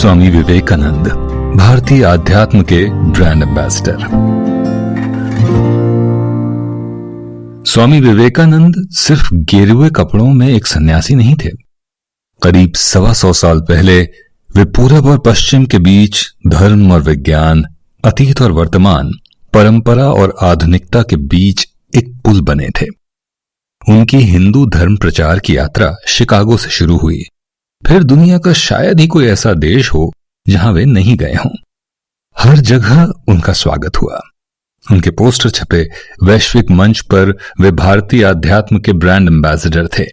स्वामी विवेकानंद भारतीय आध्यात्म के ब्रांड एम्बेसडर। स्वामी विवेकानंद सिर्फ गेरुए कपड़ों में एक सन्यासी नहीं थे। करीब 125 साल पहले वे पूरब और पश्चिम के बीच धर्म और विज्ञान, अतीत और वर्तमान, परंपरा और आधुनिकता के बीच एक पुल बने थे। उनकी हिंदू धर्म प्रचार की यात्रा शिकागो से शुरू हुई। फिर दुनिया का शायद ही कोई ऐसा देश हो जहां वे नहीं गए हों। हर जगह उनका स्वागत हुआ। उनके पोस्टर छपे, वैश्विक मंच पर वे भारतीय आध्यात्म के ब्रांड एम्बेसडर थे।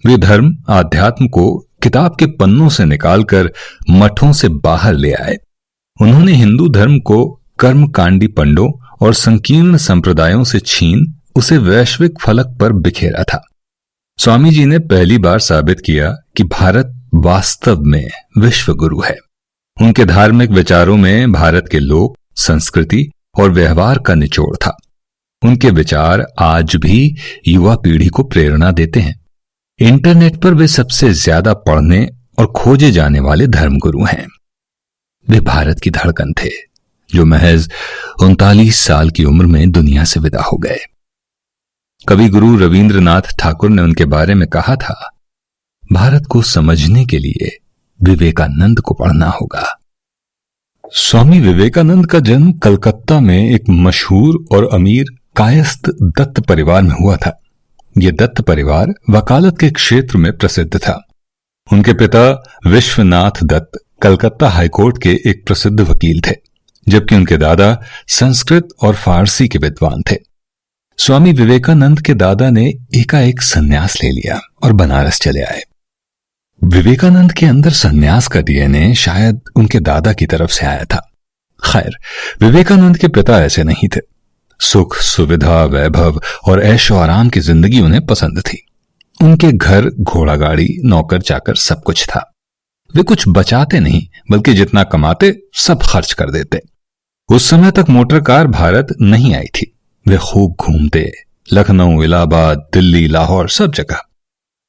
वे धर्म आध्यात्म को किताब के पन्नों से निकालकर मठों से बाहर ले आए। उन्होंने हिंदू धर्म को कर्मकांडी पंडों और संकीर्ण संप्रदायों से छीन उसे वैश्विक फलक पर बिखेरा था। स्वामी जी ने पहली बार साबित किया कि भारत वास्तव में विश्व गुरु है। उनके धार्मिक विचारों में भारत के लोक, संस्कृति और व्यवहार का निचोड़ था। उनके विचार आज भी युवा पीढ़ी को प्रेरणा देते हैं। इंटरनेट पर वे सबसे ज्यादा पढ़ने और खोजे जाने वाले धर्मगुरु हैं। वे भारत की धड़कन थे जो महज 39 साल की उम्र में दुनिया से विदा हो गए। कवि गुरु रविंद्रनाथ ठाकुर ने उनके बारे में कहा था, भारत को समझने के लिए विवेकानंद को पढ़ना होगा। स्वामी विवेकानंद का जन्म कलकत्ता में एक मशहूर और अमीर कायस्थ दत्त परिवार में हुआ था। यह दत्त परिवार वकालत के क्षेत्र में प्रसिद्ध था। उनके पिता विश्वनाथ दत्त कलकत्ता हाईकोर्ट के एक प्रसिद्ध वकील थे, जबकि उनके दादा संस्कृत और फारसी के विद्वान थे। स्वामी विवेकानंद के दादा ने एकाएक संन्यास ले लिया और बनारस चले आए। विवेकानंद के अंदर संन्यास का डीएनए शायद उनके दादा की तरफ से आया था। खैर, विवेकानंद के पिता ऐसे नहीं थे। सुख, सुविधा, वैभव और ऐशो आराम की जिंदगी उन्हें पसंद थी। उनके घर, घोड़ा गाड़ी, नौकर चाकर सब कुछ था। वे कुछ बचाते नहीं, बल्कि जितना कमाते सब खर्च कर देते। उस समय तक मोटर कार भारत नहीं आई थी। वे खूब घूमते, लखनऊ, इलाहाबाद, दिल्ली, लाहौर, सब जगह।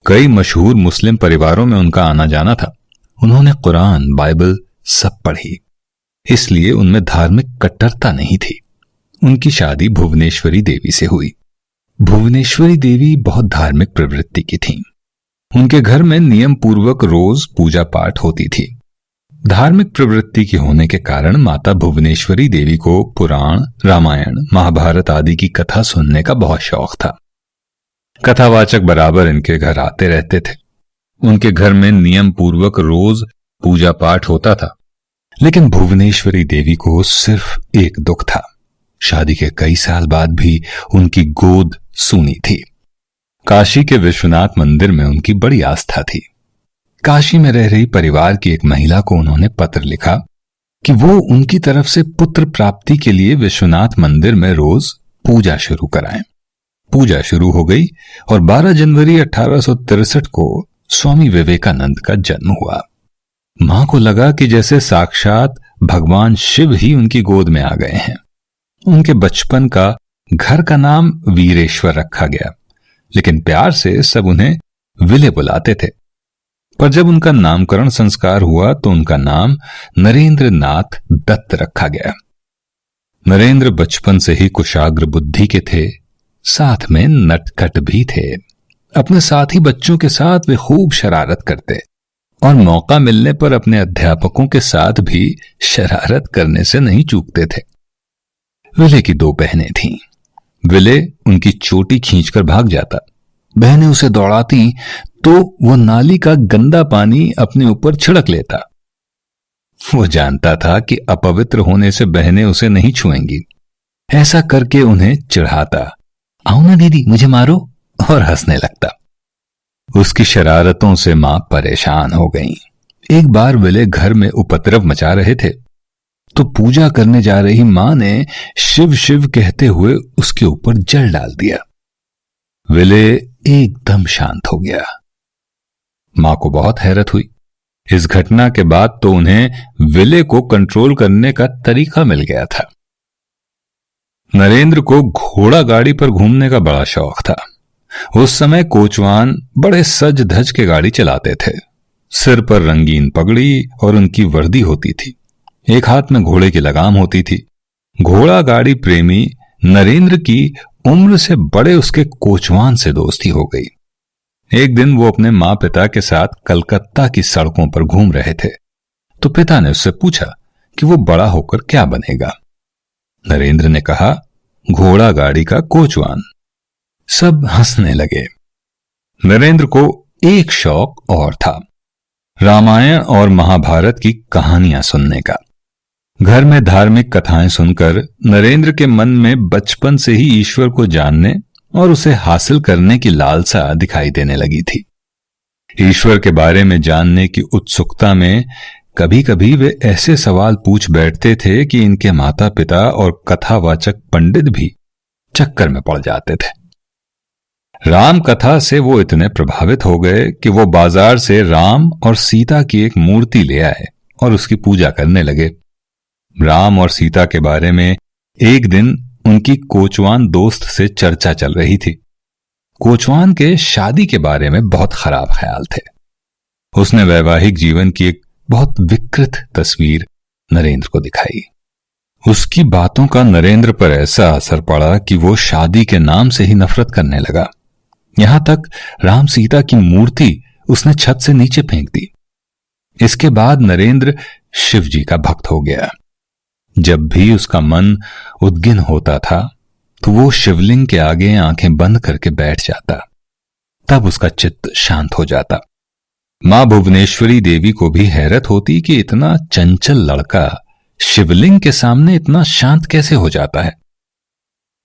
कई मशहूर मुस्लिम परिवारों में उनका आना जाना था। उन्होंने कुरान, बाइबल सब पढ़ी, इसलिए उनमें धार्मिक कट्टरता नहीं थी। उनकी शादी भुवनेश्वरी देवी से हुई। भुवनेश्वरी देवी बहुत धार्मिक प्रवृत्ति की थीं। उनके घर में नियम पूर्वक रोज पूजा पाठ होती थी। धार्मिक प्रवृत्ति के होने के कारण माता भुवनेश्वरी देवी को पुराण, रामायण, महाभारत आदि की कथा सुनने का बहुत शौक था। कथावाचक बराबर इनके घर आते रहते थे। उनके घर में नियम पूर्वक रोज पूजा पाठ होता था। लेकिन भुवनेश्वरी देवी को सिर्फ एक दुख था। शादी के कई साल बाद भी उनकी गोद सूनी थी। काशी के विश्वनाथ मंदिर में उनकी बड़ी आस्था थी। काशी में रह रही परिवार की एक महिला को उन्होंने पत्र लिखा कि वो उनकी तरफ से पुत्र प्राप्ति के लिए विश्वनाथ मंदिर में रोज पूजा शुरू कराएं। पूजा शुरू हो गई और 12 जनवरी 1863 को स्वामी विवेकानंद का जन्म हुआ। मां को लगा कि जैसे साक्षात भगवान शिव ही उनकी गोद में आ गए हैं। उनके बचपन का घर का नाम वीरेश्वर रखा गया, लेकिन प्यार से सब उन्हें विले बुलाते थे। पर जब उनका नामकरण संस्कार हुआ तो उनका नाम नरेंद्र नाथ दत्त रखा गया। नरेंद्र बचपन से ही कुशाग्र बुद्धि के थे, साथ में नटखट भी थे। अपने साथी बच्चों के साथ वे खूब शरारत करते और मौका मिलने पर अपने अध्यापकों के साथ भी शरारत करने से नहीं चूकते थे। विले की 2 बहनें थीं। विले उनकी चोटी खींचकर भाग जाता। बहनें उसे दौड़ाती तो वो नाली का गंदा पानी अपने ऊपर छिड़क लेता। वो जानता था कि अपवित्र होने से बहनें उसे नहीं छुएंगी। ऐसा करके उन्हें चिढ़ाता, आओ ना दीदी मुझे मारो, और हंसने लगता। उसकी शरारतों से मां परेशान हो गईं। एक बार विले घर में उपद्रव मचा रहे थे तो पूजा करने जा रही मां ने शिव शिव कहते हुए उसके ऊपर जल डाल दिया। विले एकदम शांत हो गया। मां को बहुत हैरत हुई। इस घटना के बाद तो उन्हें विले को कंट्रोल करने का तरीका मिल गया था। नरेंद्र को घोड़ा गाड़ी पर घूमने का बड़ा शौक था। उस समय कोचवान बड़े सज धज के गाड़ी चलाते थे। सिर पर रंगीन पगड़ी और उनकी वर्दी होती थी। एक हाथ में घोड़े की लगाम होती थी। घोड़ा गाड़ी प्रेमी नरेंद्र की उम्र से बड़े उसके कोचवान से दोस्ती हो गई। एक दिन वो अपने माँ पिता के साथ कलकत्ता की सड़कों पर घूम रहे थे, तो पिता ने उससे पूछा कि वो बड़ा होकर क्या बनेगा। नरेंद्र ने कहा, घोड़ा गाड़ी का कोचवान। सब हंसने लगे। नरेंद्र को एक शौक और था, रामायण और महाभारत की कहानियां सुनने का। घर में धार्मिक कथाएं सुनकर नरेंद्र के मन में बचपन से ही ईश्वर को जानने और उसे हासिल करने की लालसा दिखाई देने लगी थी। ईश्वर के बारे में जानने की उत्सुकता में कभी कभी वे ऐसे सवाल पूछ बैठते थे कि इनके माता पिता और कथावाचक पंडित भी चक्कर में पड़ जाते थे। राम कथा से वो इतने प्रभावित हो गए कि वो बाजार से राम और सीता की एक मूर्ति ले आए और उसकी पूजा करने लगे। राम और सीता के बारे में एक दिन उनकी कोचवान दोस्त से चर्चा चल रही थी। कोचवान के शादी के बारे में बहुत खराब ख्याल थे। उसने वैवाहिक जीवन की एक बहुत विकृत तस्वीर नरेंद्र को दिखाई। उसकी बातों का नरेंद्र पर ऐसा असर पड़ा कि वो शादी के नाम से ही नफरत करने लगा। यहां तक राम सीता की मूर्ति उसने छत से नीचे फेंक दी। इसके बाद नरेंद्र शिव जी का भक्त हो गया। जब भी उसका मन उद्गिन होता था तो वो शिवलिंग के आगे आंखें बंद करके बैठ जाता। तब उसका चित्त शांत हो जाता। मां भुवनेश्वरी देवी को भी हैरत होती कि इतना चंचल लड़का शिवलिंग के सामने इतना शांत कैसे हो जाता है।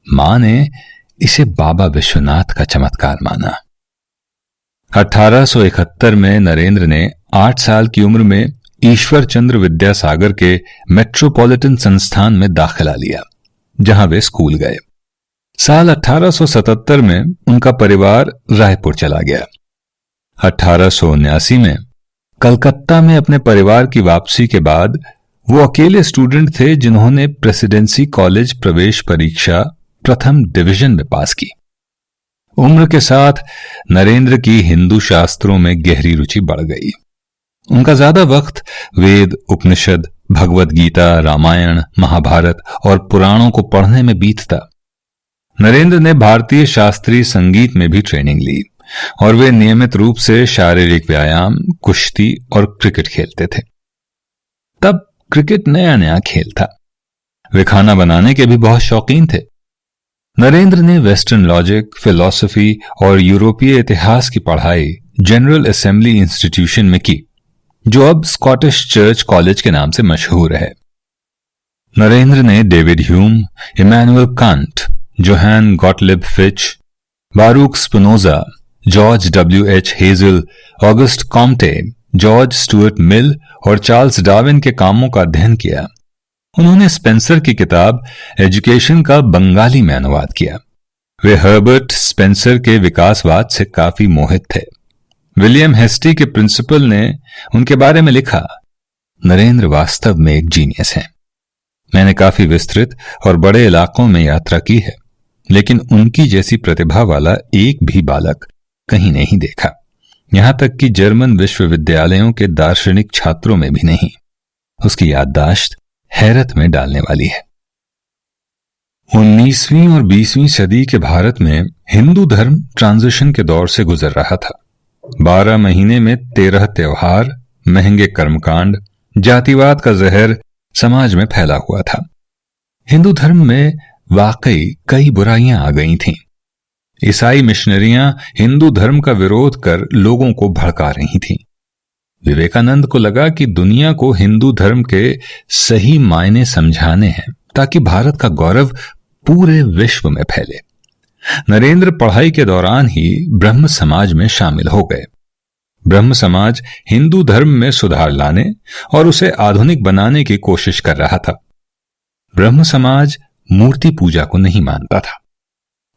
मां ने इसे बाबा विश्वनाथ का चमत्कार माना। 1871 में नरेंद्र ने 8 साल की उम्र में ईश्वर चंद्र विद्यासागर के मेट्रोपॉलिटन संस्थान में दाखिला लिया, जहां वे स्कूल गए। साल 1877 में उनका परिवार रायपुर चला गया। 1879 में कलकत्ता में अपने परिवार की वापसी के बाद वो अकेले स्टूडेंट थे जिन्होंने प्रेसिडेंसी कॉलेज प्रवेश परीक्षा प्रथम डिवीजन में पास की। उम्र के साथ नरेंद्र की हिंदू शास्त्रों में गहरी रुचि बढ़ गई। उनका ज्यादा वक्त वेद, उपनिषद, भगवत गीता, रामायण, महाभारत और पुराणों को पढ़ने में बीतता। नरेंद्र ने भारतीय शास्त्रीय संगीत में भी ट्रेनिंग ली और वे नियमित रूप से शारीरिक व्यायाम, कुश्ती और क्रिकेट खेलते थे। तब क्रिकेट नया नया खेल था। वे खाना बनाने के भी बहुत शौकीन थे। नरेंद्र ने वेस्टर्न लॉजिक, फिलॉसफी और यूरोपीय इतिहास की पढ़ाई जनरल असेंबली इंस्टीट्यूशन में की, जो अब स्कॉटिश चर्च कॉलेज के नाम से मशहूर है। नरेंद्र ने David Hume, Immanuel Kant, Johann Gottlieb Fichte, Baruch Spinoza, George W.H. Hegel, Auguste Comte, George Stuart Mill और चार्ल्स डार्विन के कामों का अध्ययन किया। उन्होंने स्पेंसर की किताब एजुकेशन का बंगाली में अनुवाद किया। वे हर्बर्ट स्पेंसर के विकासवाद से काफी मोहित थे। विलियम हेस्टी के प्रिंसिपल ने उनके बारे में लिखा, नरेंद्र वास्तव में एक जीनियस हैं। मैंने काफी विस्तृत और बड़े इलाकों में यात्रा की है, लेकिन उनकी जैसी प्रतिभा वाला एक भी बालक कहीं नहीं देखा। यहां तक कि जर्मन विश्वविद्यालयों के दार्शनिक छात्रों में भी नहीं। उसकी याददाश्त हैरत में डालने वाली है। 19वीं और 20वीं सदी के भारत में हिंदू धर्म ट्रांजिशन के दौर से गुजर रहा था। 12 महीने में 13 त्योहार, महंगे कर्मकांड, जातिवाद का जहर समाज में फैला हुआ था। हिंदू धर्म में वाकई कई बुराइयां आ गई थीं। ईसाई मिशनरियां हिंदू धर्म का विरोध कर लोगों को भड़का रही थीं। विवेकानंद को लगा कि दुनिया को हिंदू धर्म के सही मायने समझाने हैं ताकि भारत का गौरव पूरे विश्व में फैले। नरेंद्र पढ़ाई के दौरान ही ब्रह्म समाज में शामिल हो गए। ब्रह्म समाज हिंदू धर्म में सुधार लाने और उसे आधुनिक बनाने की कोशिश कर रहा था। ब्रह्म समाज मूर्ति पूजा को नहीं मानता था।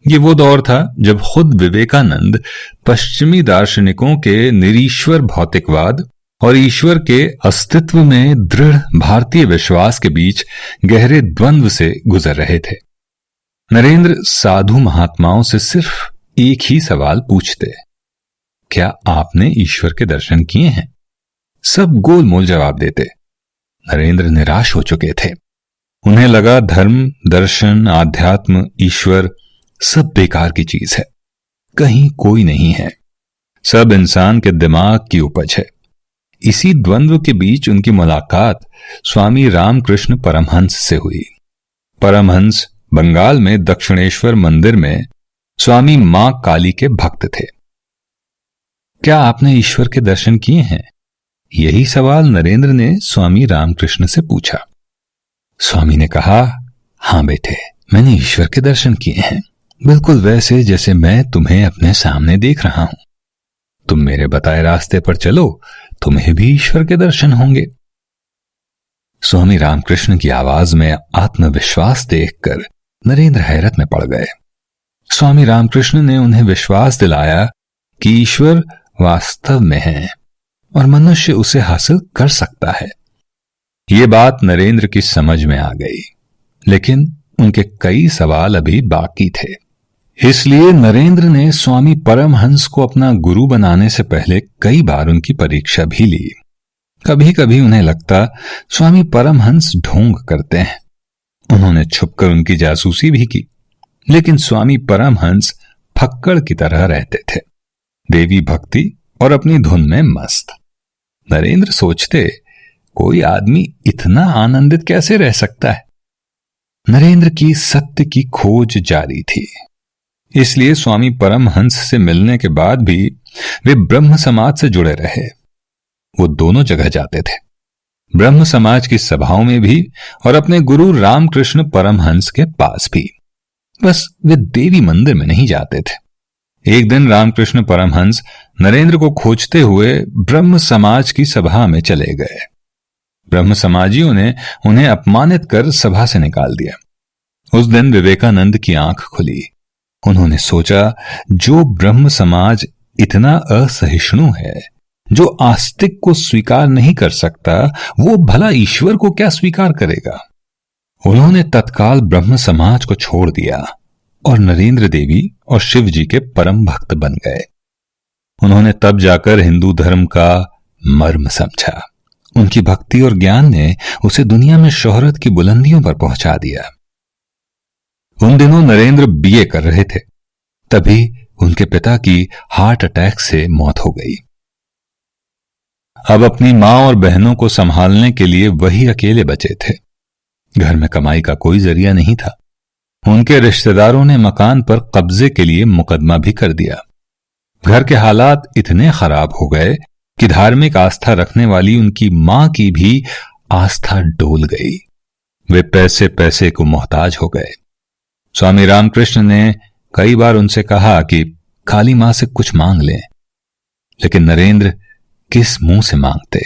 ये वो दौर था जब खुद विवेकानंद पश्चिमी दार्शनिकों के निरीश्वर भौतिकवाद और ईश्वर के अस्तित्व में दृढ़ भारतीय विश्वास के बीच गहरे द्वंद्व से गुजर रहे थे। नरेंद्र साधु महात्माओं से सिर्फ एक ही सवाल पूछते, क्या आपने ईश्वर के दर्शन किए हैं? सब गोलमोल जवाब देते। नरेंद्र निराश हो चुके थे। उन्हें लगा धर्म, दर्शन, आध्यात्म, ईश्वर सब बेकार की चीज है, कहीं कोई नहीं है, सब इंसान के दिमाग की उपज है। इसी द्वंद्व के बीच उनकी मुलाकात स्वामी रामकृष्ण परमहंस से हुई। परमहंस बंगाल में दक्षिणेश्वर मंदिर में स्वामी मां काली के भक्त थे। क्या आपने ईश्वर के दर्शन किए हैं? यही सवाल नरेंद्र ने स्वामी रामकृष्ण से पूछा। स्वामी ने कहा, हां बेटे, मैंने ईश्वर के दर्शन किए हैं, बिल्कुल वैसे जैसे मैं तुम्हें अपने सामने देख रहा हूं। तुम मेरे बताए रास्ते पर चलो, तुम्हें भी ईश्वर के दर्शन होंगे। स्वामी रामकृष्ण की आवाज में आत्मविश्वास देखकर नरेंद्र हैरत में पड़ गए। स्वामी रामकृष्ण ने उन्हें विश्वास दिलाया कि ईश्वर वास्तव में है और मनुष्य उसे हासिल कर सकता है। ये बात नरेंद्र की समझ में आ गई, लेकिन उनके कई सवाल अभी बाकी थे। इसलिए नरेंद्र ने स्वामी परमहंस को अपना गुरु बनाने से पहले कई बार उनकी परीक्षा भी ली। कभी कभी उन्हें लगता स्वामी परमहंस ढोंग करते हैं। उन्होंने छुपकर उनकी जासूसी भी की, लेकिन स्वामी परमहंस फक्कड़ की तरह रहते थे, देवी भक्ति और अपनी धुन में मस्त। नरेंद्र सोचते, कोई आदमी इतना आनंदित कैसे रह सकता है? नरेंद्र की सत्य की खोज जारी थी। इसलिए स्वामी परमहंस से मिलने के बाद भी वे ब्रह्म समाज से जुड़े रहे। वो दोनों जगह जाते थे, ब्रह्म समाज की सभाओं में भी और अपने गुरु रामकृष्ण परमहंस के पास भी। बस वे देवी मंदिर में नहीं जाते थे। एक दिन रामकृष्ण परमहंस नरेंद्र को खोजते हुए ब्रह्म समाज की सभा में चले गए। ब्रह्म समाजियों ने उन्हें अपमानित कर सभा से निकाल दिया। उस दिन विवेकानंद की आंख खुली। उन्होंने सोचा, जो ब्रह्म समाज इतना असहिष्णु है, जो आस्तिक को स्वीकार नहीं कर सकता, वो भला ईश्वर को क्या स्वीकार करेगा? उन्होंने तत्काल ब्रह्म समाज को छोड़ दिया और नरेंद्र देवी और शिव जी के परम भक्त बन गए। उन्होंने तब जाकर हिंदू धर्म का मर्म समझा। उनकी भक्ति और ज्ञान ने उसे दुनिया में शोहरत की बुलंदियों पर पहुंचा दिया। उन दिनों नरेंद्र बीए कर रहे थे, तभी उनके पिता की हार्ट अटैक से मौत हो गई। अब अपनी मां और बहनों को संभालने के लिए वही अकेले बचे थे। घर में कमाई का कोई जरिया नहीं था। उनके रिश्तेदारों ने मकान पर कब्जे के लिए मुकदमा भी कर दिया। घर के हालात इतने खराब हो गए कि धार्मिक आस्था रखने वाली उनकी मां की भी आस्था डोल गई। वे पैसे पैसे को मोहताज हो गए। स्वामी रामकृष्ण ने कई बार उनसे कहा कि काली मां से कुछ मांग लें, लेकिन नरेंद्र किस मुंह से मांगते,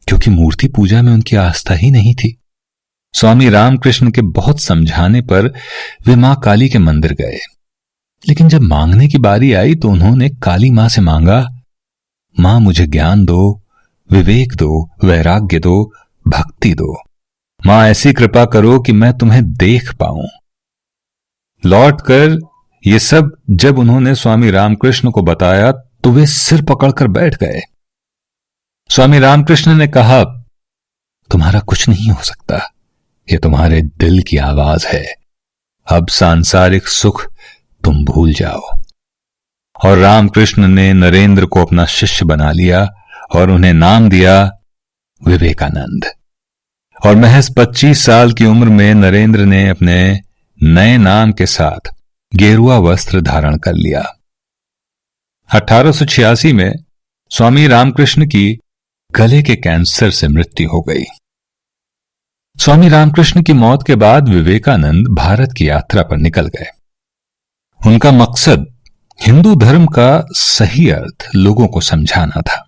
क्योंकि मूर्ति पूजा में उनकी आस्था ही नहीं थी। स्वामी रामकृष्ण के बहुत समझाने पर वे मां काली के मंदिर गए, लेकिन जब मांगने की बारी आई तो उन्होंने काली मां से मांगा, मां मुझे ज्ञान दो, विवेक दो, वैराग्य दो, भक्ति दो। मां ऐसी कृपा करो कि मैं तुम्हें देख पाऊं। लौटकर ये सब जब उन्होंने स्वामी रामकृष्ण को बताया तो वे सिर पकड़कर बैठ गए। स्वामी रामकृष्ण ने कहा, तुम्हारा कुछ नहीं हो सकता, ये तुम्हारे दिल की आवाज है। अब सांसारिक सुख तुम भूल जाओ। और रामकृष्ण ने नरेंद्र को अपना शिष्य बना लिया और उन्हें नाम दिया विवेकानंद। और महज 25 साल की उम्र में नरेंद्र ने अपने नए नाम के साथ गेरुआ वस्त्र धारण कर लिया। 1886 में स्वामी रामकृष्ण की गले के कैंसर से मृत्यु हो गई। स्वामी रामकृष्ण की मौत के बाद विवेकानंद भारत की यात्रा पर निकल गए। उनका मकसद हिंदू धर्म का सही अर्थ लोगों को समझाना था।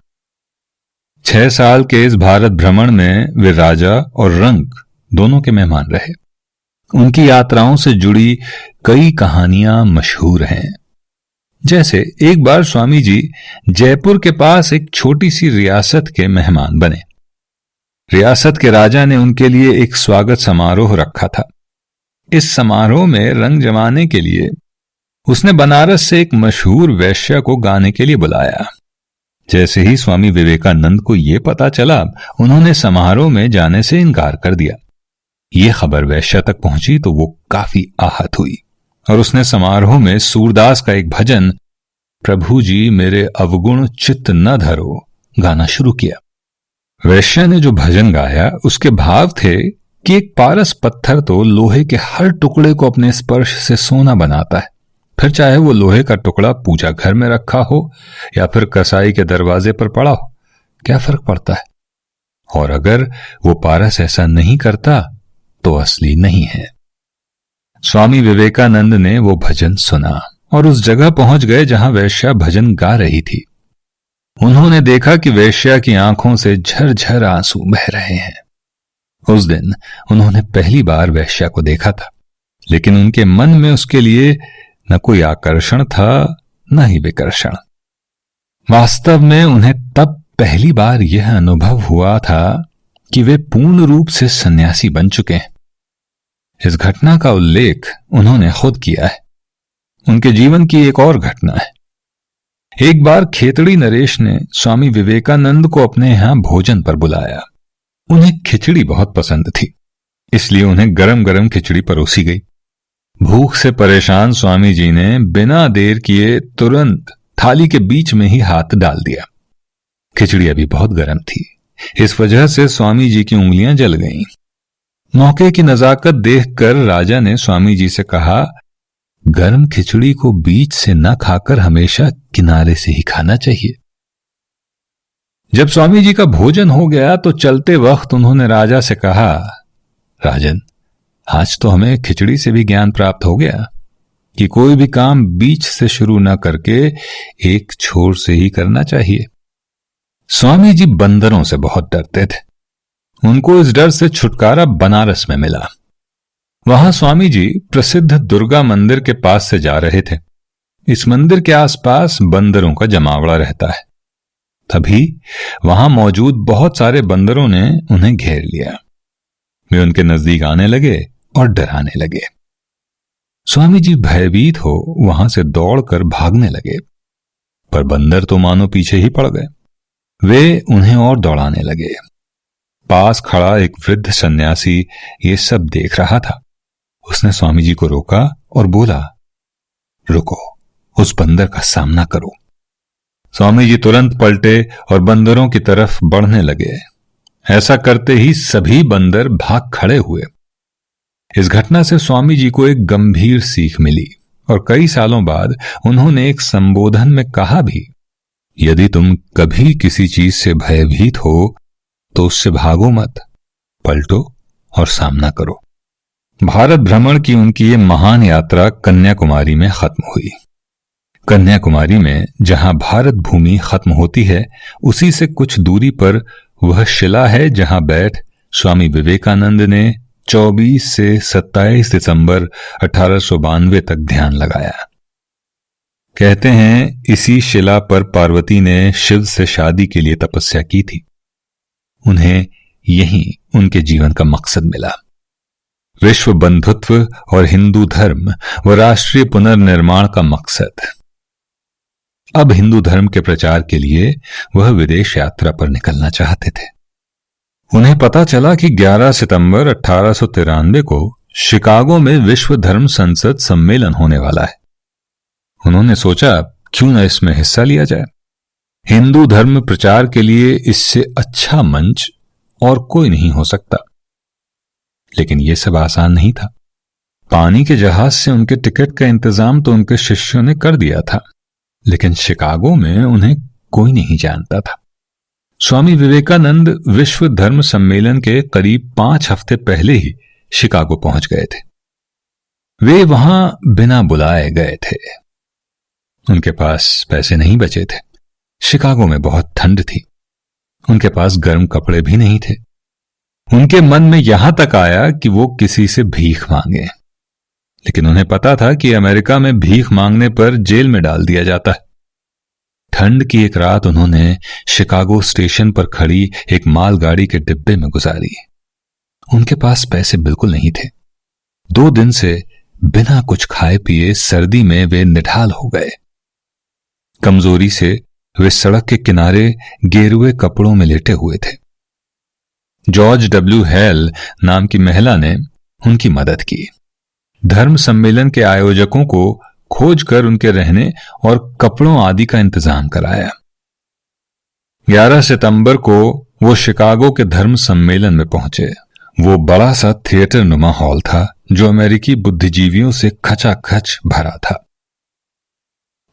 6 साल के इस भारत भ्रमण में वे राजा और रंक दोनों के मेहमान रहे। उनकी यात्राओं से जुड़ी कई कहानियां मशहूर हैं। जैसे एक बार स्वामी जी जयपुर के पास एक छोटी सी रियासत के मेहमान बने। रियासत के राजा ने उनके लिए एक स्वागत समारोह रखा था। इस समारोह में रंग जमाने के लिए उसने बनारस से एक मशहूर वैश्या को गाने के लिए बुलाया। जैसे ही स्वामी विवेकानंद को यह पता चला, उन्होंने समारोह में जाने से इनकार कर दिया। यह खबर वैश्या तक पहुंची तो वो काफी आहत हुई और उसने समारोह में सूरदास का एक भजन, प्रभु जी मेरे अवगुण चित्त न धरो, गाना शुरू किया। वैश्या ने जो भजन गाया उसके भाव थे कि एक पारस पत्थर तो लोहे के हर टुकड़े को अपने स्पर्श से सोना बनाता है, फिर चाहे वो लोहे का टुकड़ा पूजा घर में रखा हो या फिर कसाई के दरवाजे पर पड़ा हो, क्या फर्क पड़ता है। और अगर वो पारस ऐसा नहीं करता तो असली नहीं है। स्वामी विवेकानंद ने वो भजन सुना और उस जगह पहुंच गए जहां वैश्या भजन गा रही थी। उन्होंने देखा कि वैश्या की आंखों से झरझर आंसू बह रहे हैं। उस दिन उन्होंने पहली बार वैश्या को देखा था, लेकिन उनके मन में उसके लिए न कोई आकर्षण था न ही विकर्षण। वास्तव में उन्हें तब पहली बार यह अनुभव हुआ था कि वे पूर्ण रूप से सन्यासी बन चुके हैं। इस घटना का उल्लेख उन्होंने खुद किया है। उनके जीवन की एक और घटना है। एक बार खेतड़ी नरेश ने स्वामी विवेकानंद को अपने यहां भोजन पर बुलाया। उन्हें खिचड़ी बहुत पसंद थी, इसलिए उन्हें गरम गरम खिचड़ी परोसी गई। भूख से परेशान स्वामी जी ने बिना देर किए तुरंत थाली के बीच में ही हाथ डाल दिया। खिचड़ी अभी बहुत गर्म थी, इस वजह से स्वामी जी की उंगलियां जल गईं। मौके की नजाकत देखकर राजा ने स्वामी जी से कहा, गर्म खिचड़ी को बीच से न खाकर हमेशा किनारे से ही खाना चाहिए। जब स्वामी जी का भोजन हो गया तो चलते वक्त उन्होंने राजा से कहा, राजन, आज तो हमें खिचड़ी से भी ज्ञान प्राप्त हो गया कि कोई भी काम बीच से शुरू न करके एक छोर से ही करना चाहिए। स्वामी जी बंदरों से बहुत डरते थे। उनको इस डर से छुटकारा बनारस में मिला। वहां स्वामी जी प्रसिद्ध दुर्गा मंदिर के पास से जा रहे थे। इस मंदिर के आसपास बंदरों का जमावड़ा रहता है। तभी वहां मौजूद बहुत सारे बंदरों ने उन्हें घेर लिया। वे उनके नजदीक आने लगे और डराने लगे। स्वामी जी भयभीत हो वहां से दौड़कर भागने लगे, पर बंदर तो मानो पीछे ही पड़ गए। वे उन्हें और दौड़ाने लगे। पास खड़ा एक वृद्ध सन्यासी ये सब देख रहा था। उसने स्वामी जी को रोका और बोला, रुको, उस बंदर का सामना करो। स्वामी जी तुरंत पलटे और बंदरों की तरफ बढ़ने लगे। ऐसा करते ही सभी बंदर भाग खड़े हुए। इस घटना से स्वामी जी को एक गंभीर सीख मिली और कई सालों बाद उन्होंने एक संबोधन में कहा भी, यदि तुम कभी किसी चीज से भयभीत हो तो उससे भागो मत, पलटो और सामना करो। भारत भ्रमण की उनकी ये महान यात्रा कन्याकुमारी में खत्म हुई। कन्याकुमारी में जहां भारत भूमि खत्म होती है, उसी से कुछ दूरी पर वह शिला है जहां बैठ स्वामी विवेकानंद ने 24 से 27 दिसंबर 1892 तक ध्यान लगाया। कहते हैं इसी शिला पर पार्वती ने शिव से शादी के लिए तपस्या की थी। उन्हें यही उनके जीवन का मकसद मिला। विश्व बंधुत्व और हिंदू धर्म व राष्ट्रीय पुनर्निर्माण का मकसद। अब हिंदू धर्म के प्रचार के लिए वह विदेश यात्रा पर निकलना चाहते थे। उन्हें पता चला कि 11 सितंबर 1893 को शिकागो में विश्व धर्म संसद सम्मेलन होने वाला है। उन्होंने सोचा, क्यों न इसमें हिस्सा लिया जाए। हिंदू धर्म प्रचार के लिए इससे अच्छा मंच और कोई नहीं हो सकता। लेकिन यह सब आसान नहीं था। पानी के जहाज से उनके टिकट का इंतजाम तो उनके शिष्यों ने कर दिया था, लेकिन शिकागो में उन्हें कोई नहीं जानता था। स्वामी विवेकानंद विश्व धर्म सम्मेलन के करीब 5 हफ्ते पहले ही शिकागो पहुंच गए थे। वे वहां बिना बुलाए गए थे। उनके पास पैसे नहीं बचे थे। शिकागो में बहुत ठंड थी। उनके पास गर्म कपड़े भी नहीं थे। उनके मन में यहां तक आया कि वो किसी से भीख मांगे, लेकिन उन्हें पता था कि अमेरिका में भीख मांगने पर जेल में डाल दिया जाता है। ठंड की एक रात उन्होंने शिकागो स्टेशन पर खड़ी एक मालगाड़ी के डिब्बे में गुजारी। उनके पास पैसे बिल्कुल नहीं थे। 2 दिन से बिना कुछ खाए पिए सर्दी में वे निढाल हो गए। कमजोरी से वे सड़क के किनारे गेरुए कपड़ों में लेटे हुए थे। जॉर्ज डब्ल्यू हेल नाम की महिला ने उनकी मदद की। धर्म सम्मेलन के आयोजकों को खोजकर उनके रहने और कपड़ों आदि का इंतजाम कराया। 11 सितंबर को वो शिकागो के धर्म सम्मेलन में पहुंचे। वो बड़ा सा थिएटर नुमा हॉल था जो अमेरिकी बुद्धिजीवियों से खचाखच भरा था।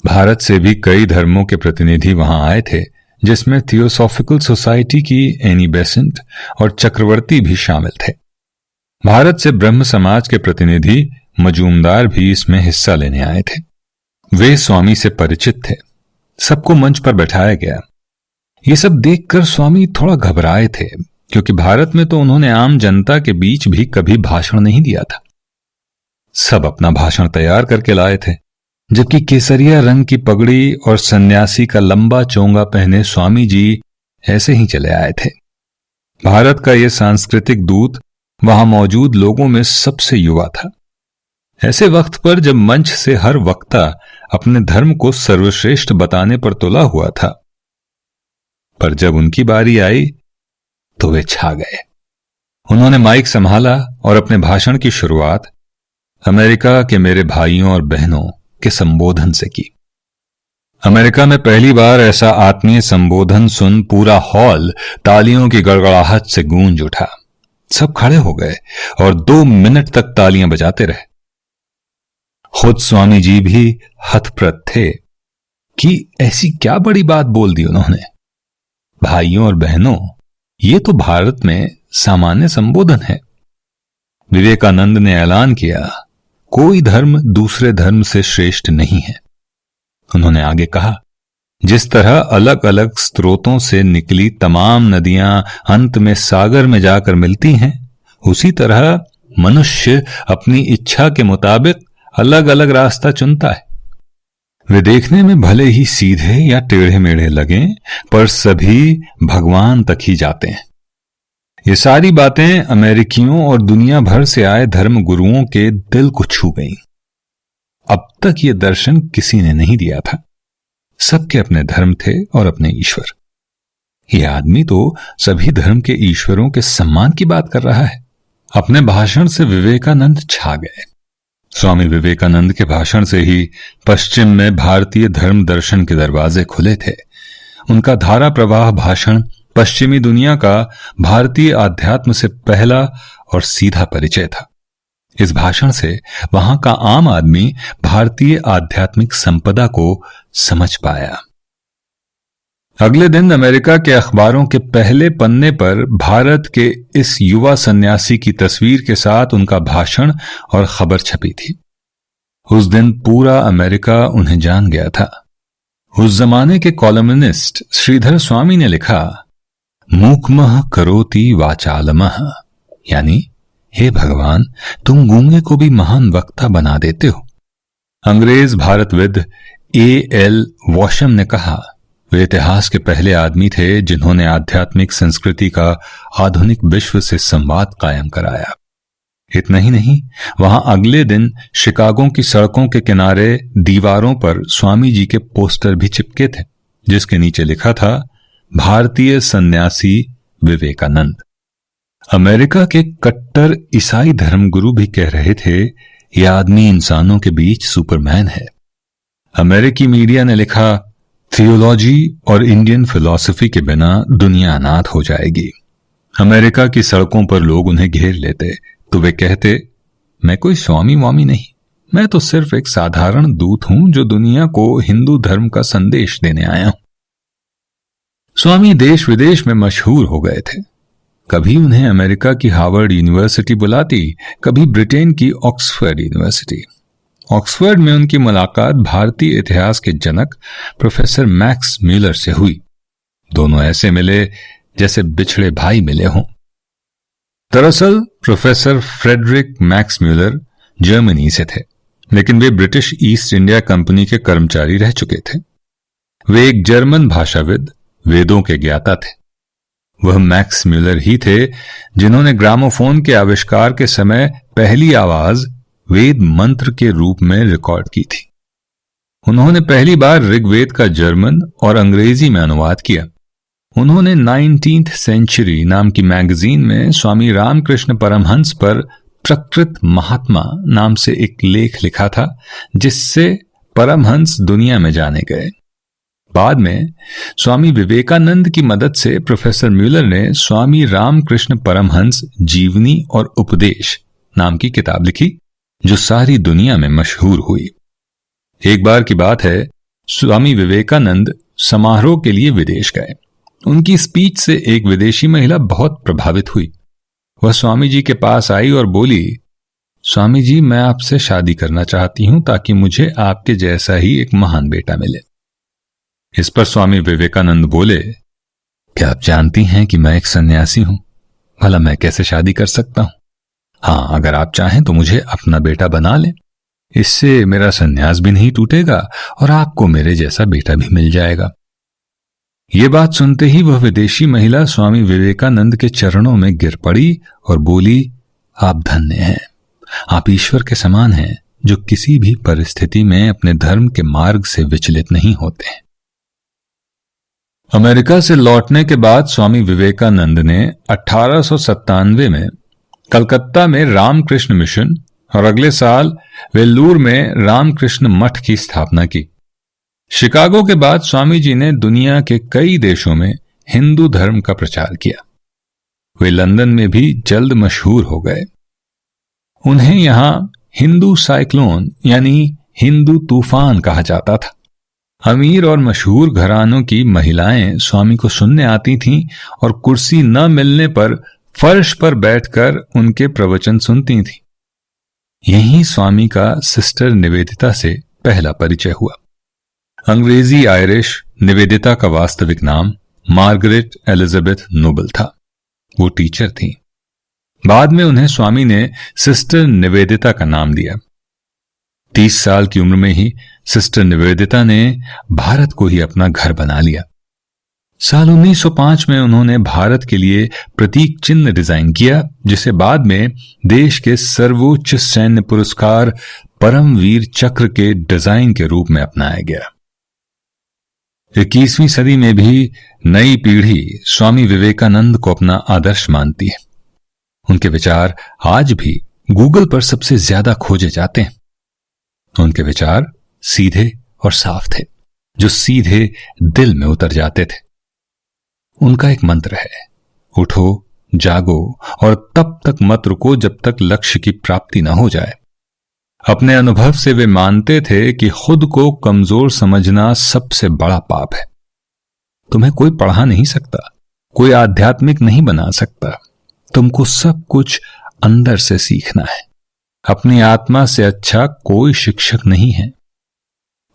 भारत से भी कई धर्मों के प्रतिनिधि वहां आए थे, जिसमें थियोसॉफिकल सोसाइटी की एनी बेसेंट और चक्रवर्ती भी शामिल थे। भारत से ब्रह्म समाज के प्रतिनिधि मजूमदार भी इसमें हिस्सा लेने आए थे। वे स्वामी से परिचित थे। सबको मंच पर बैठाया गया। ये सब देखकर स्वामी थोड़ा घबराए थे, क्योंकि भारत में तो उन्होंने आम जनता के बीच भी कभी भाषण नहीं दिया था। सब अपना भाषण तैयार करके लाए थे, जबकि केसरिया रंग की पगड़ी और सन्यासी का लंबा चोंगा पहने स्वामी जी ऐसे ही चले आए थे। भारत का यह सांस्कृतिक दूत वहां मौजूद लोगों में सबसे युवा था। ऐसे वक्त पर जब मंच से हर वक्ता अपने धर्म को सर्वश्रेष्ठ बताने पर तुला हुआ था, पर जब उनकी बारी आई तो वे छा गए। उन्होंने माइक संभाला और अपने भाषण की शुरुआत अमेरिका के मेरे भाइयों और बहनों के संबोधन से की। अमेरिका में पहली बार ऐसा आत्मीय संबोधन सुन पूरा हॉल तालियों की गड़गड़ाहट से गूंज उठा। सब खड़े हो गए और 2 मिनट तक तालियां बजाते रहे। खुद स्वामी जी भी हतप्रत थे कि ऐसी क्या बड़ी बात बोल दी उन्होंने। भाइयों और बहनों, ये तो भारत में सामान्य संबोधन है। विवेकानंद ने ऐलान किया, कोई धर्म दूसरे धर्म से श्रेष्ठ नहीं है। उन्होंने आगे कहा, जिस तरह अलग अलग स्रोतों से निकली तमाम नदियां अंत में सागर में जाकर मिलती हैं, उसी तरह मनुष्य अपनी इच्छा के मुताबिक अलग अलग रास्ता चुनता है। वे देखने में भले ही सीधे या टेढ़े मेढ़े लगें, पर सभी भगवान तक ही जाते हैं। ये सारी बातें अमेरिकियों और दुनिया भर से आए धर्म गुरुओं के दिल को छू गईं। अब तक ये दर्शन किसी ने नहीं दिया था। सबके अपने धर्म थे और अपने ईश्वर। ये आदमी तो सभी धर्म के ईश्वरों के सम्मान की बात कर रहा है। अपने भाषण से विवेकानंद छा गए। स्वामी विवेकानंद के भाषण से ही पश्चिम में भारतीय धर्म दर्शन के दरवाजे खुले थे। उनका धारा प्रवाह भाषण पश्चिमी दुनिया का भारतीय आध्यात्म से पहला और सीधा परिचय था। इस भाषण से वहां का आम आदमी भारतीय आध्यात्मिक संपदा को समझ पाया। अगले दिन अमेरिका के अखबारों के पहले पन्ने पर भारत के इस युवा सन्यासी की तस्वीर के साथ उनका भाषण और खबर छपी थी। उस दिन पूरा अमेरिका उन्हें जान गया था। उस जमाने के कॉलमनिस्ट श्रीधर स्वामी ने लिखा, मूकमः करोति वाचालमः, यानी हे भगवान, तुम गूंगे को भी महान वक्ता बना देते हो। अंग्रेज भारतविद A.L. वॉशम ने कहा, वे इतिहास के पहले आदमी थे जिन्होंने आध्यात्मिक संस्कृति का आधुनिक विश्व से संवाद कायम कराया। इतना ही नहीं, वहां अगले दिन शिकागो की सड़कों के किनारे दीवारों पर स्वामी जी के पोस्टर भी चिपके थे, जिसके नीचे लिखा था, भारतीय सन्यासी विवेकानंद। अमेरिका के कट्टर ईसाई धर्मगुरु भी कह रहे थे, यह आदमी इंसानों के बीच सुपरमैन है। अमेरिकी मीडिया ने लिखा, थियोलॉजी और इंडियन फिलॉसफी के बिना दुनिया अनाथ हो जाएगी। अमेरिका की सड़कों पर लोग उन्हें घेर लेते तो वे कहते, मैं कोई स्वामी वामी नहीं, मैं तो सिर्फ एक साधारण दूत हूं जो दुनिया को हिंदू धर्म का संदेश देने आया हूं। स्वामी देश विदेश में मशहूर हो गए थे। कभी उन्हें अमेरिका की हार्वर्ड यूनिवर्सिटी बुलाती, कभी ब्रिटेन की ऑक्सफोर्ड यूनिवर्सिटी। ऑक्सफोर्ड में उनकी मुलाकात भारतीय इतिहास के जनक प्रोफेसर मैक्स म्यूलर से हुई। दोनों ऐसे मिले जैसे बिछड़े भाई मिले हों। दरअसल professor Friedrich Max Müller Germany से थे, लेकिन वे ब्रिटिश ईस्ट इंडिया कंपनी के कर्मचारी रह चुके थे। वे एक जर्मन भाषाविद, वेदों के ज्ञाता थे। वह मैक्स म्यूलर ही थे जिन्होंने ग्रामोफोन के आविष्कार के समय पहली आवाज वेद मंत्र के रूप में रिकॉर्ड की थी। उन्होंने पहली बार ऋग्वेद का जर्मन और अंग्रेजी में अनुवाद किया। उन्होंने 19th सेंचुरी नाम की मैगजीन में स्वामी रामकृष्ण परमहंस पर प्रकृत महात्मा नाम से एक लेख लिखा था, जिससे परमहंस दुनिया में जाने गए। बाद में स्वामी विवेकानंद की मदद से प्रोफेसर म्यूलर ने स्वामी रामकृष्ण परमहंस जीवनी और उपदेश नाम की किताब लिखी, जो सारी दुनिया में मशहूर हुई। एक बार की बात है, स्वामी विवेकानंद समारोह के लिए विदेश गए। उनकी स्पीच से एक विदेशी महिला बहुत प्रभावित हुई। वह स्वामी जी के पास आई और बोली, स्वामी जी, मैं आपसे शादी करना चाहती हूं ताकि मुझे आपके जैसा ही एक महान बेटा मिले। इस पर स्वामी विवेकानंद बोले, क्या आप जानती हैं कि मैं एक सन्यासी हूं? भला मैं कैसे शादी कर सकता हूं? हाँ, अगर आप चाहें तो मुझे अपना बेटा बना लें। इससे मेरा सन्यास भी नहीं टूटेगा और आपको मेरे जैसा बेटा भी मिल जाएगा। ये बात सुनते ही वह विदेशी महिला स्वामी विवेकानंद के चरणों में गिर पड़ी और बोली, आप धन्य हैं, आप ईश्वर के समान हैं, जो किसी भी परिस्थिति में अपने धर्म के मार्ग से विचलित नहीं होते। अमेरिका से लौटने के बाद स्वामी विवेकानंद ने 1897 में कलकत्ता में रामकृष्ण मिशन और अगले साल वेल्लूर में रामकृष्ण मठ की स्थापना की। शिकागो के बाद स्वामी जी ने दुनिया के कई देशों में हिंदू धर्म का प्रचार किया। वे लंदन में भी जल्द मशहूर हो गए। उन्हें यहां हिंदू साइक्लोन यानी हिंदू तूफान कहा जाता था। अमीर और मशहूर घरानों की महिलाएं स्वामी को सुनने आती थीं और कुर्सी न मिलने पर फर्श पर बैठकर उनके प्रवचन सुनती थीं। यहीं स्वामी का सिस्टर निवेदिता से पहला परिचय हुआ। अंग्रेजी आयरिश निवेदिता का वास्तविक नाम मार्गरेट एलिजाबेथ नोबल था। वो टीचर थी। बाद में उन्हें स्वामी ने सिस्टर निवेदिता का नाम दिया। 30 साल की उम्र में ही सिस्टर निवेदिता ने भारत को ही अपना घर बना लिया। साल 1905 में उन्होंने भारत के लिए प्रतीक चिन्ह डिजाइन किया, जिसे बाद में देश के सर्वोच्च सैन्य पुरस्कार परमवीर चक्र के डिजाइन के रूप में अपनाया गया। 21वीं सदी में भी नई पीढ़ी स्वामी विवेकानंद को अपना आदर्श मानती है। उनके विचार आज भी गूगल पर सबसे ज्यादा खोजे जाते हैं। उनके विचार सीधे और साफ थे, जो सीधे दिल में उतर जाते थे। उनका एक मंत्र है, उठो, जागो और तब तक मत रुको जब तक लक्ष्य की प्राप्ति न हो जाए। अपने अनुभव से वे मानते थे कि खुद को कमजोर समझना सबसे बड़ा पाप है। तुम्हें कोई पढ़ा नहीं सकता, कोई आध्यात्मिक नहीं बना सकता। तुमको सब कुछ अंदर से सीखना है। अपनी आत्मा से अच्छा कोई शिक्षक नहीं है।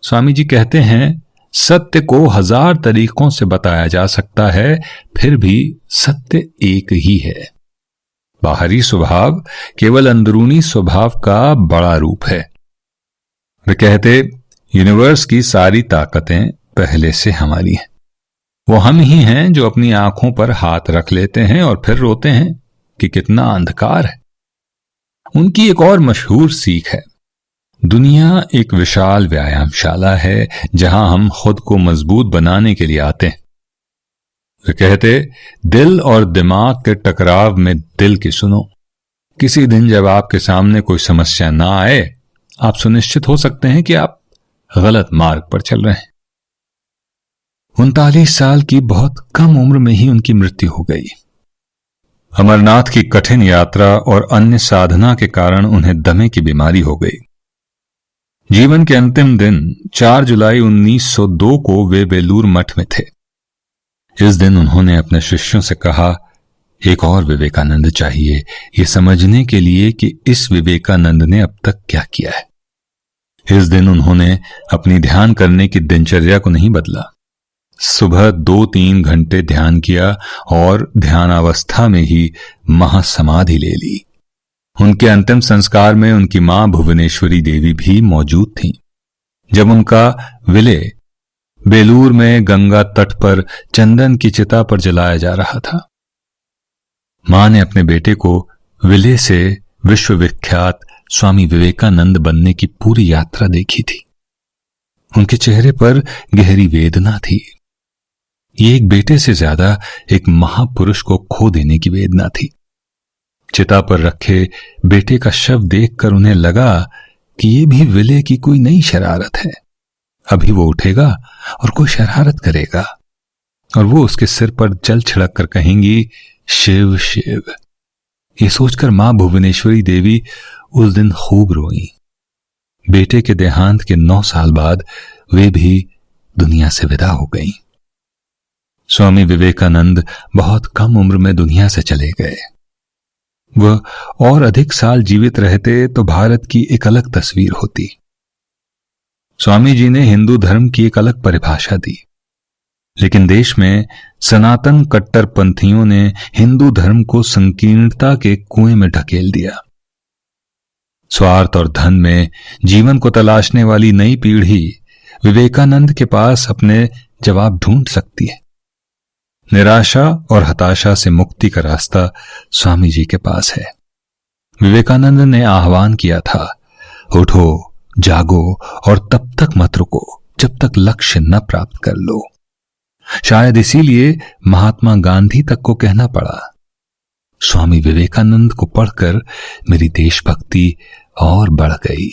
स्वामी जी कहते हैं, सत्य को 1000 तरीकों से बताया जा सकता है, फिर भी सत्य एक ही है। बाहरी स्वभाव केवल अंदरूनी स्वभाव का बड़ा रूप है। वे कहते, यूनिवर्स की सारी ताकतें पहले से हमारी हैं। वो हम ही हैं जो अपनी आंखों पर हाथ रख लेते हैं और फिर रोते हैं कि कितना अंधकार है। उनकी एक और मशहूर सीख है, दुनिया एक विशाल व्यायामशाला है जहां हम खुद को मजबूत बनाने के लिए आते हैं। वे कहते, दिल और दिमाग के टकराव में दिल की सुनो। किसी दिन जब आपके सामने कोई समस्या ना आए, आप सुनिश्चित हो सकते हैं कि आप गलत मार्ग पर चल रहे हैं। 39 साल की बहुत कम उम्र में ही उनकी मृत्यु हो गई। अमरनाथ की कठिन यात्रा और अन्य साधना के कारण उन्हें दमे की बीमारी हो गई। जीवन के अंतिम दिन 4 जुलाई 1902 को वे बेलूर मठ में थे। इस दिन उन्होंने अपने शिष्यों से कहा, एक और विवेकानंद चाहिए, ये समझने के लिए कि इस विवेकानंद ने अब तक क्या किया है। इस दिन उन्होंने अपनी ध्यान करने की दिनचर्या को नहीं बदला। सुबह 2-3 घंटे ध्यान किया और ध्यानावस्था में ही महासमाधि ले ली। उनके अंतिम संस्कार में उनकी मां भुवनेश्वरी देवी भी मौजूद थीं। जब उनका विलय बेलूर में गंगा तट पर चंदन की चिता पर जलाया जा रहा था, मां ने अपने बेटे को विलय से विश्वविख्यात स्वामी विवेकानंद बनने की पूरी यात्रा देखी थी। उनके चेहरे पर गहरी वेदना थी। ये एक बेटे से ज्यादा एक महापुरुष को खो देने की वेदना थी। चिता पर रखे बेटे का शव देखकर उन्हें लगा कि ये भी विले की कोई नई शरारत है। अभी वो उठेगा और कोई शरारत करेगा और वो उसके सिर पर जल छिड़क कर कहेंगी, शिव शिव। ये सोचकर मां भुवनेश्वरी देवी उस दिन खूब रोई। बेटे के देहांत के 9 साल बाद वे भी दुनिया से विदा हो गईं। स्वामी विवेकानंद बहुत कम उम्र में दुनिया से चले गए। वह और अधिक साल जीवित रहते तो भारत की एक अलग तस्वीर होती। स्वामी जी ने हिंदू धर्म की एक अलग परिभाषा दी, लेकिन देश में सनातन कट्टरपंथियों ने हिंदू धर्म को संकीर्णता के कुएं में ढकेल दिया। स्वार्थ और धन में जीवन को तलाशने वाली नई पीढ़ी विवेकानंद के पास अपने जवाब ढूंढ सकती है। निराशा और हताशा से मुक्ति का रास्ता स्वामी जी के पास है। विवेकानंद ने आह्वान किया था, उठो, जागो और तब तक मत रुको जब तक लक्ष्य न प्राप्त कर लो। शायद इसीलिए महात्मा गांधी तक को कहना पड़ा। स्वामी विवेकानंद को पढ़कर मेरी देशभक्ति और बढ़ गई।